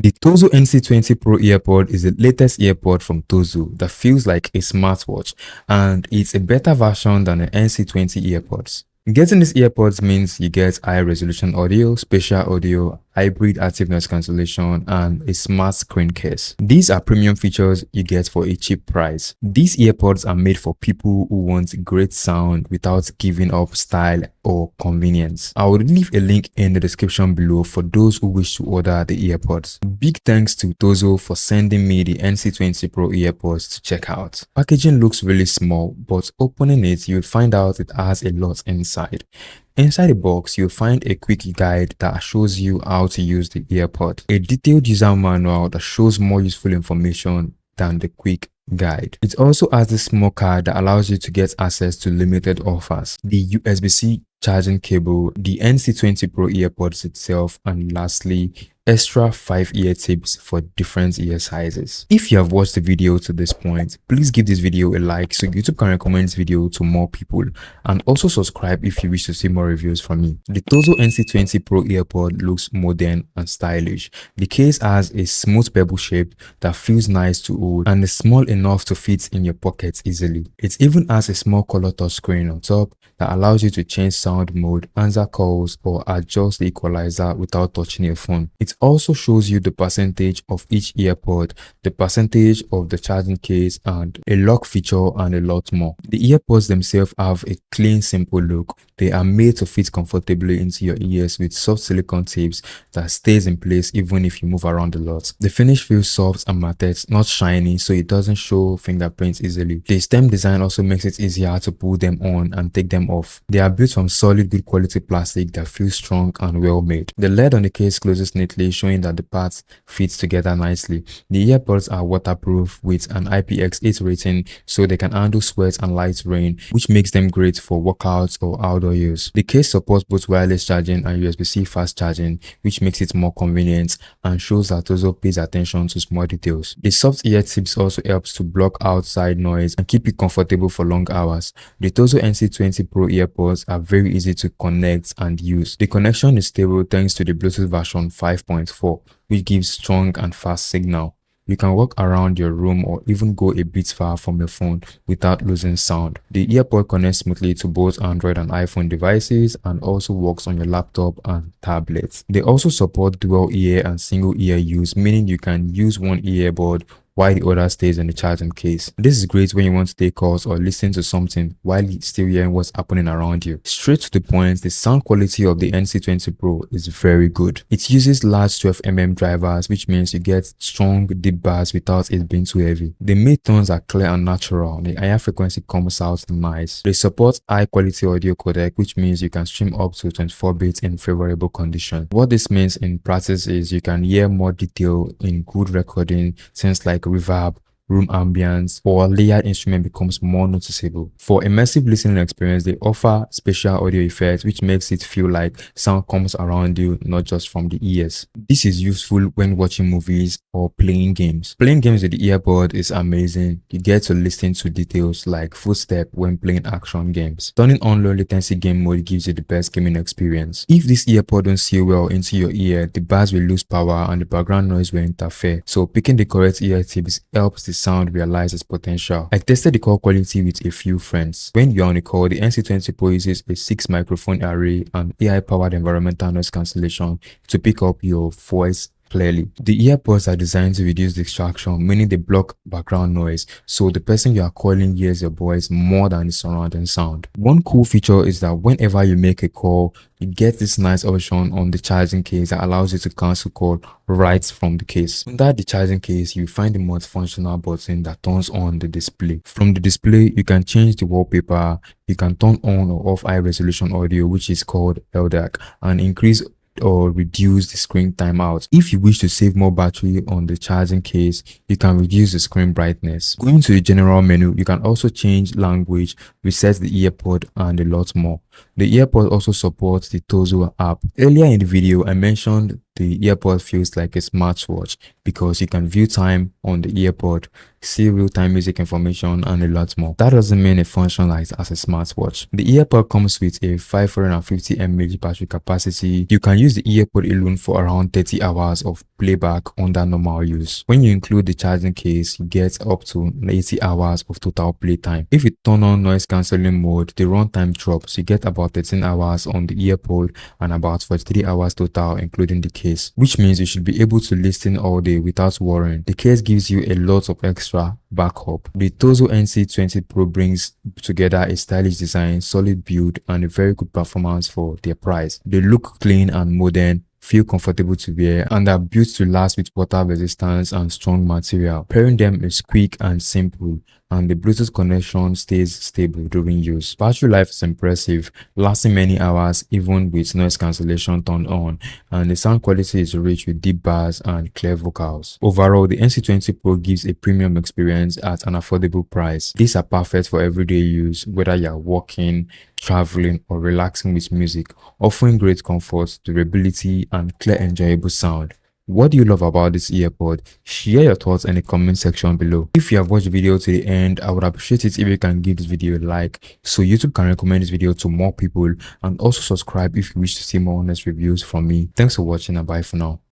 The Tozo NC20 Pro earpod is the latest earpod from Tozo that feels like a smartwatch, and it's a better version than the NC20 earpods. Getting these earpods means you get high resolution audio, spatial audio, hybrid active noise cancellation, and a smart screen case. These are premium features you get for a cheap price. These earpods are made for people who want great sound without giving up style or convenience. I will leave a link in the description below for those who wish to order the earpods. Big thanks to Tozo for sending me the NC20 Pro earpods to check out. Packaging looks really small, but opening it you'll find out it has a lot inside. Inside the box, you'll find a quick guide that shows you how to use the earpod, a detailed user manual that shows more useful information than the quick guide. It also has this small card that allows you to get access to limited offers, the USB-C charging cable, the NC20 Pro earpods itself, and lastly, extra 5 ear tips for different ear sizes. If you have watched the video to this point, please give this video a like so YouTube can recommend this video to more people, and also subscribe if you wish to see more reviews from me. The Tozo NC20 Pro earpod looks modern and stylish. The case has a smooth pebble shape that feels nice to hold and is small enough to fit in your pockets easily. It even has a small color touchscreen on top that allows you to change sound mode, answer calls, or adjust the equalizer without touching your phone. It also shows you the percentage of each earpod, the percentage of the charging case, and a lock feature, and a lot more. The earpods themselves have a clean, simple look. They are made to fit comfortably into your ears with soft silicone tips that stays in place even if you move around a lot. The finish feels soft and matte, not shiny, so it doesn't show fingerprints easily. The stem design also makes it easier to pull them on and take them off. They are built from solid, good quality plastic that feels strong and well made. The lid on the case closes neatly, showing that the parts fit together nicely. The earpods are waterproof with an IPX8 rating, so they can handle sweat and light rain, which makes them great for workouts or outdoor use. The case supports both wireless charging and USB-C fast charging, which makes it more convenient and shows that Tozo pays attention to small details. The soft ear tips also helps to block outside noise and keep it comfortable for long hours. The Tozo NC20 Pro earpods are very easy to connect and use. The connection is stable thanks to the Bluetooth version 5.4, which gives strong and fast signal. You can walk around your room or even go a bit far from your phone without losing sound. The earpod connects smoothly to both Android and iPhone devices and also works on your laptop and tablets. They also support dual ear and single ear use, meaning you can use one earbud while the other stays in the charging case. This is great when you want to take calls or listen to something while still hearing what's happening around you. Straight to the point, the sound quality of the NC20 Pro is very good. It uses large 12mm drivers, which means you get strong deep bass without it being too heavy. The mid-tones are clear and natural. The higher frequency comes out nice. They support high quality audio codec, which means you can stream up to 24 bits in favorable condition. What this means in practice is you can hear more detail in good recording, things like reverb, room ambience, or layered instrument becomes more noticeable. For immersive listening experience, they offer spatial audio effects, which makes it feel like sound comes around you, not just from the ears. This is useful when watching movies or playing games. Playing games with the earbud is amazing. You get to listen to details like footsteps when playing action games. Turning on low latency game mode gives you the best gaming experience. If this earpod don't seal well into your ear, the bass will lose power and the background noise will interfere. So picking the correct ear tips helps the sound realize its potential. I tested the call quality with a few friends. When you're on a call, the NC20 Pro uses a 6 microphone array and AI powered environmental noise cancellation to pick up your voice clearly. The earpods are designed to reduce distraction, meaning they block background noise, so the person you are calling hears your voice more than the surrounding sound. One cool feature is that whenever you make a call, you get this nice option on the charging case that allows you to cancel call right from the case. Under the charging case, you find the multifunctional button that turns on the display. From the display, you can change the wallpaper, you can turn on or off high resolution audio, which is called LDAC, and increase or reduce the screen timeout. If you wish to save more battery on the charging case, you can reduce the screen brightness. Going to the general menu, you can also change language, reset the earpod, and a lot more. The earpod also supports the Tozo app. Earlier in the video, I mentioned the earpod feels like a smartwatch because you can view time on the earpod, see real-time music information, and a lot more. That doesn't mean it functions as a smartwatch. The earpod comes with a 550 mAh battery capacity. You can use the earpod alone for around 30 hours of playback under normal use. When you include the charging case, you get up to 80 hours of total playtime. If you turn on noise cancelling mode, the runtime drops. You get about 13 hours on the earpod and about 43 hours total including the case, which means you should be able to listen all day without worrying. The case gives you a lot of extra backup. The Tozo NC20 Pro brings together a stylish design, solid build, and a very good performance for their price. They look clean and modern, feel comfortable to wear, and are built to last with water resistance and strong material. Pairing them is quick and simple, and the Bluetooth connection stays stable during use. Battery life is impressive, lasting many hours even with noise cancellation turned on, and the sound quality is rich with deep bass and clear vocals. Overall, the NC20 Pro gives a premium experience at an affordable price. These are perfect for everyday use, whether you're working, traveling, or relaxing with music, offering great comfort, durability, and clear enjoyable sound. What do you love about this earpod? Share your thoughts in the comment section below. If you have watched the video to the end, I would appreciate it if you can give this video a like so YouTube can recommend this video to more people, and also subscribe if you wish to see more honest reviews from me. Thanks for watching and bye for now.